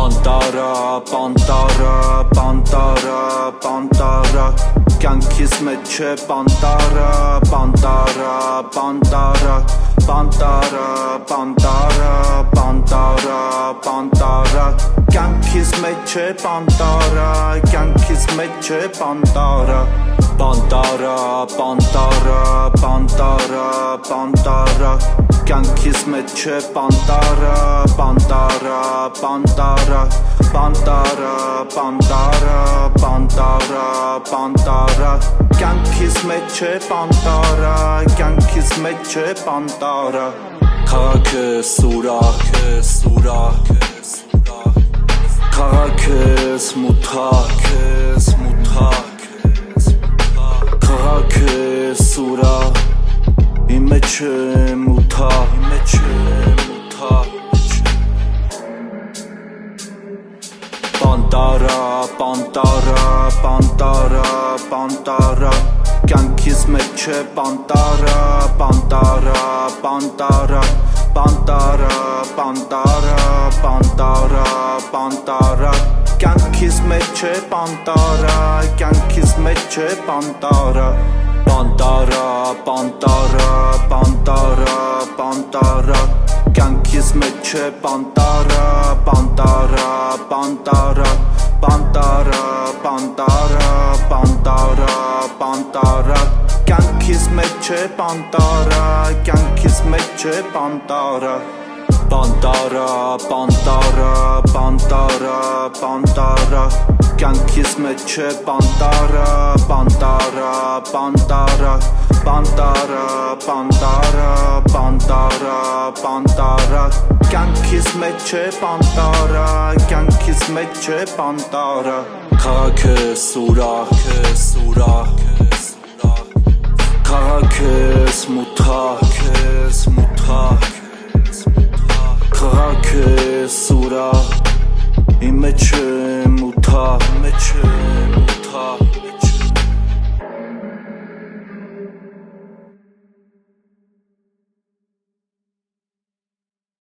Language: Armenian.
Պանտարա, պանտարա, պանտարա, պանտարա Կյանքիս մեջ է պանտարա, պանտարա, պանտարա Պանտարա, պանտարա, պանտարա, պանտարա Կյանքիս մեջ է պանտարա, կյանքիս մեջ է պանտարա Պանտարա, պանտարա, պանտարա, պանտարա Կյանքիս մեջ է պանտարա, պանտարա, պանտարա Պանտարա, պանտարա, պանտարա, պանտարա Կյանքիս մեջ է պանտարա, կյանքիս մեջ է պանտարա Քաղաքը սուրակ, քաղաքս մութակ, Քաղաքը սուրակ, իմ մեջ է մութակ Պանտարա, պանտարա, պանտարա, պանտարա Կյանքիս մեջ է պանտարա, պանտարա, պանտարա Պանտարա, պանտարա, պանտարա, պանտարա Կյանքիս մեջ է պանտարա, կյանքիս մեջ է պանտարա Պանտարա, պանտարա, պանտարա, պանտարա Կյանքիս մեջ է պանտարա, պանտարա, պանտարա Պանտարա, պանտարա, պանտարա, պանտարա Կյանքիս մեջ է պանտարա, կյանքիս մեջ է պանտարա Պանտարա, պանտարա, պանտարա, պանտարա Կյանքիս մեջ է պանտարա, պանտարա, պանտարա Պանտարա, պանտարա, պանտարա, պանտարա Կյանքիս մեջ է պանտարա, կյանքիս մեջ է պանտարա Քաղաքը սուրակ, քաղաքս մութակ, Քաղաքը սուրակ, իմ մեջ է